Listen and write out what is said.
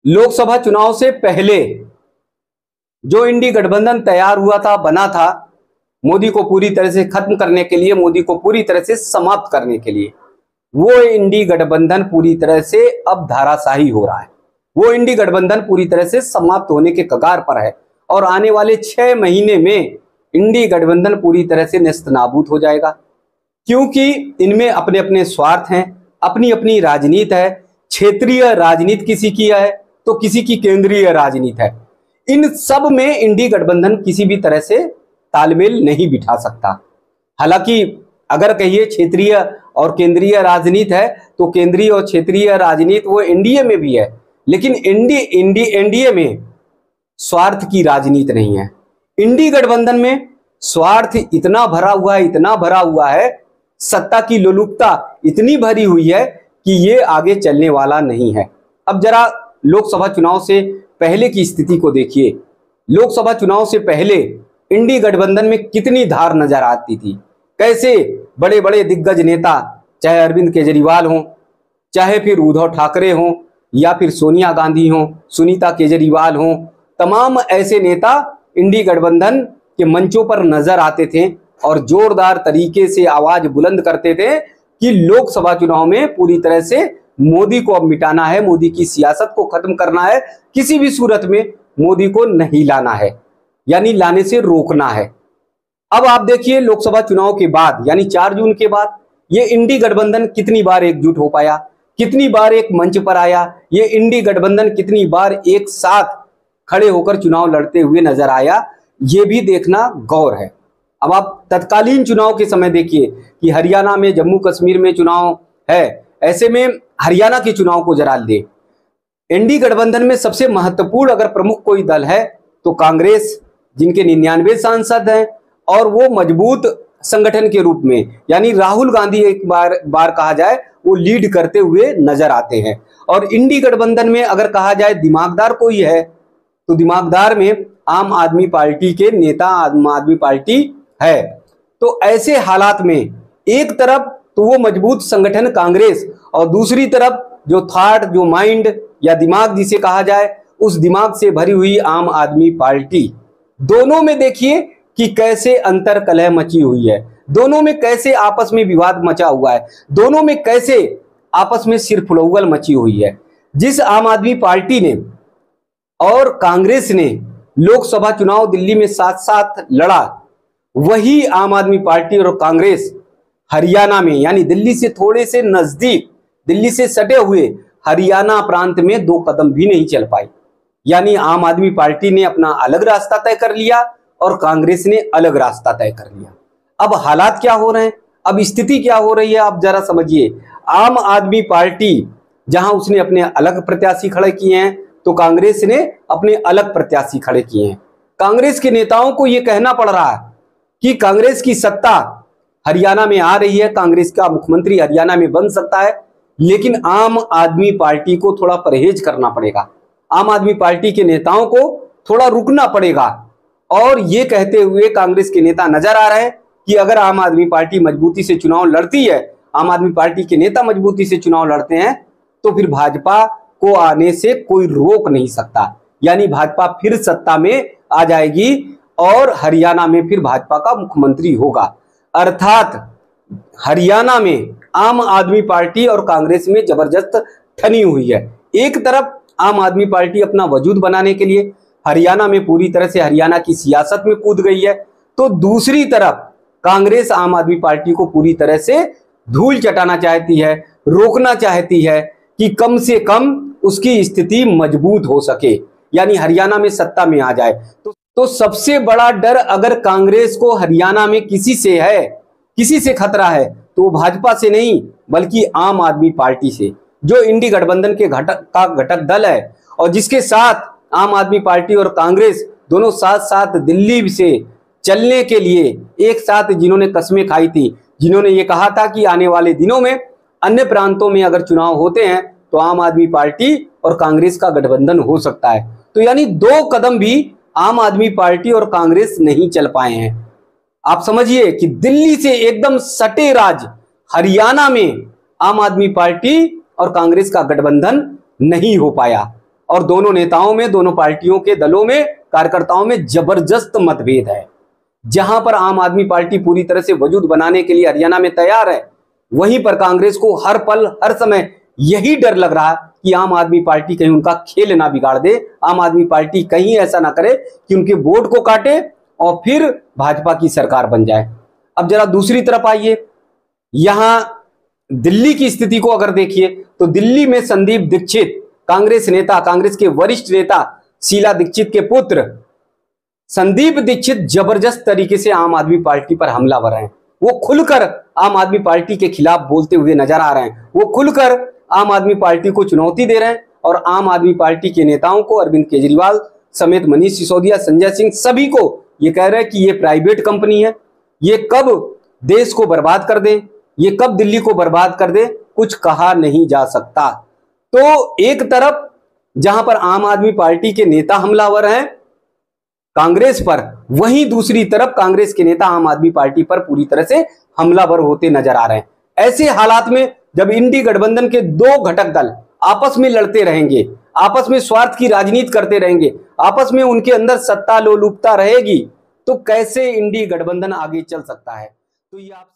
लोकसभा चुनाव से पहले जो इंडी गठबंधन तैयार हुआ था, बना था, मोदी को पूरी तरह से खत्म करने के लिए, मोदी को पूरी तरह से समाप्त करने के लिए, वो इंडी गठबंधन पूरी तरह से अब धाराशाही हो रहा है। वो इंडी गठबंधन पूरी तरह से समाप्त होने के कगार पर है और आने वाले 6 महीने में इंडी गठबंधन पूरी तरह से नेस्तनाबूद हो जाएगा, क्योंकि इनमें अपने अपने स्वार्थ हैं, अपनी अपनी राजनीति है। क्षेत्रीय राजनीति किसी की है तो किसी की केंद्रीय राजनीति है। इन सब में इंडी गठबंधन किसी भी तरह से तालमेल नहीं बिठा सकता। हालांकि अगर कहिए क्षेत्रीय और केंद्रीय राजनीति है तो केंद्रीय और क्षेत्रीय राजनीति वो एनडीए में भी है, लेकिन एनडीए में स्वार्थ की राजनीति नहीं है। इंडी गठबंधन में स्वार्थ इतना भरा हुआ है, सत्ता की लोलुपता इतनी भरी हुई है कि ये आगे चलने वाला नहीं है। अब जरा लोकसभा चुनाव से पहले की स्थिति को देखिए। लोकसभा चुनाव से पहले इंडी गठबंधन में कितनी धार नजर आती थी, कैसे बड़े बड़े दिग्गज नेता, चाहे अरविंद केजरीवाल हों, चाहे फिर उद्धव ठाकरे हों, या फिर सोनिया गांधी हों, सुनीता केजरीवाल हों, तमाम ऐसे नेता इंडी गठबंधन के मंचों पर नजर आते थे और जोरदार तरीके से आवाज बुलंद करते थे कि लोकसभा चुनाव में पूरी तरह से मोदी को अब मिटाना है, मोदी की सियासत को खत्म करना है, किसी भी सूरत में मोदी को नहीं लाना है, यानी लाने से रोकना है। अब आप देखिए लोकसभा चुनाव के बाद, यानी 4 जून के बाद, ये इंडी गठबंधन कितनी बार एकजुट हो पाया, कितनी बार एक मंच पर आया, ये इंडी गठबंधन कितनी बार एक साथ खड़े होकर चुनाव लड़ते हुए नजर आया, ये भी देखना गौर है। अब आप तत्कालीन चुनाव के समय देखिए कि हरियाणा में, जम्मू कश्मीर में चुनाव है, ऐसे में हरियाणा के चुनाव को जरा ले। इंडी गठबंधन में सबसे महत्वपूर्ण अगर प्रमुख कोई दल है तो कांग्रेस, जिनके 99 सांसद हैं और वो मजबूत संगठन के रूप में, यानी राहुल गांधी एक बार कहा जाए वो लीड करते हुए नजर आते हैं। और इंडी गठबंधन में अगर कहा जाए दिमागदार कोई है तो दिमागदार में आम आदमी पार्टी के नेता, आम आदमी पार्टी है। तो ऐसे हालात में एक तरफ तो वो मजबूत संगठन कांग्रेस और दूसरी तरफ जो थॉट, जो माइंड या दिमाग जिसे कहा जाए, उस दिमाग से भरी हुई आम आदमी पार्टी। दोनों में देखिए कि कैसे अंतर कलह मची हुई है, दोनों में कैसे आपस में विवाद मचा हुआ है, दोनों में कैसे आपस में सिरफुलौल मची हुई है। जिस आम आदमी पार्टी ने और कांग्रेस ने लोकसभा चुनाव दिल्ली में साथ साथ लड़ा, वही आम आदमी पार्टी और कांग्रेस हरियाणा में, यानी दिल्ली से थोड़े से नजदीक, दिल्ली से सटे हुए हरियाणा प्रांत में 2 कदम भी नहीं चल पाई। यानी आम आदमी पार्टी ने अपना अलग रास्ता तय कर लिया और कांग्रेस ने अलग रास्ता तय कर लिया। अब हालात क्या हो रहे हैं, अब स्थिति क्या हो रही है, आप जरा समझिए। आम आदमी पार्टी जहां उसने अपने अलग प्रत्याशी खड़े किए हैं तो कांग्रेस ने अपने अलग प्रत्याशी खड़े किए हैं। कांग्रेस के नेताओं को यह कहना पड़ रहा है कि कांग्रेस की सत्ता हरियाणा में आ रही है, कांग्रेस का मुख्यमंत्री हरियाणा में बन सकता है, लेकिन आम आदमी पार्टी को थोड़ा परहेज करना पड़ेगा, आम आदमी पार्टी के नेताओं को थोड़ा रुकना पड़ेगा। और ये कहते हुए कांग्रेस के नेता नजर आ रहे हैं कि अगर आम आदमी पार्टी मजबूती से चुनाव लड़ती है, आम आदमी पार्टी के नेता मजबूती से चुनाव लड़ते हैं, तो फिर भाजपा को आने से कोई रोक नहीं सकता। यानी भाजपा फिर सत्ता में आ जाएगी और हरियाणा में फिर भाजपा का मुख्यमंत्री होगा। अर्थात हरियाणा में आम आदमी पार्टी और कांग्रेस में जबरदस्त ठनी हुई है। एक तरफ आम आदमी पार्टी अपना वजूद बनाने के लिए हरियाणा में पूरी तरह से हरियाणा की सियासत में कूद गई है, तो दूसरी तरफ कांग्रेस आम आदमी पार्टी को पूरी तरह से धूल चटाना चाहती है, रोकना चाहती है कि कम से कम उसकी स्थिति मजबूत हो सके, यानी हरियाणा में सत्ता में आ जाए। तो सबसे बड़ा डर अगर कांग्रेस को हरियाणा में किसी से है, किसी से खतरा है, तो भाजपा से नहीं बल्कि आम आदमी पार्टी से, जो इंडी गठबंधन के घटक दल है और जिसके साथ आम आदमी पार्टी और कांग्रेस दोनों साथ साथ दिल्ली से चलने के लिए एक साथ जिन्होंने कस्में खाई थी, जिन्होंने ये कहा था कि आने वाले दिनों में अन्य प्रांतों में अगर चुनाव होते हैं तो आम आदमी पार्टी और कांग्रेस का गठबंधन हो सकता है। तो यानी 2 कदम भी आम आदमी पार्टी और कांग्रेस नहीं चल पाए हैं। आप समझिए कि दिल्ली से एकदम सटे राज्य हरियाणा में आम आदमी पार्टी और कांग्रेस का गठबंधन नहीं हो पाया और दोनों नेताओं में, दोनों पार्टियों के दलों में, कार्यकर्ताओं में जबरदस्त मतभेद है। जहां पर आम आदमी पार्टी पूरी तरह से वजूद बनाने के लिए हरियाणा में तैयार है, वहीं पर कांग्रेस को हर पल हर समय यही डर लग रहा है कि आम आदमी पार्टी कहीं उनका खेल ना बिगाड़ दे, आम आदमी पार्टी कहीं ऐसा ना करे कि उनके वोट को काटे और फिर भाजपा की सरकार बन जाए। अब जरा दूसरी तरफ आइए, यहां दिल्ली की स्थिति को अगर देखिए तो दिल्ली में संदीप दीक्षित, कांग्रेस नेता, कांग्रेस के वरिष्ठ नेता शीला दीक्षित के पुत्र संदीप दीक्षित जबरदस्त तरीके से आम आदमी पार्टी पर हमलावर हैं। वो खुलकर आम आदमी पार्टी के खिलाफ बोलते हुए नजर आ रहे हैं, वो खुलकर आम आदमी पार्टी को चुनौती दे रहे हैं और आम आदमी पार्टी के नेताओं को, अरविंद केजरीवाल समेत मनीष सिसोदिया, संजय सिंह, सभी को ये कह रहे हैं कि ये प्राइवेट कंपनी है, ये कब देश को बर्बाद कर दे, ये कब दिल्ली को बर्बाद कर दे, कुछ कहा नहीं जा सकता। तो एक तरफ जहां पर आम आदमी पार्टी के नेता हमलावर हैं कांग्रेस पर, वहीं दूसरी तरफ कांग्रेस के नेता आम आदमी पार्टी पर पूरी तरह से हमलावर होते नजर आ रहे हैं। ऐसे हालात में जब इंडी गठबंधन के दो घटक दल आपस में लड़ते रहेंगे, आपस में स्वार्थ की राजनीति करते रहेंगे, आपस में उनके अंदर सत्ता लोलुपता रहेगी, तो कैसे इंडी गठबंधन आगे चल सकता है? तो ये आप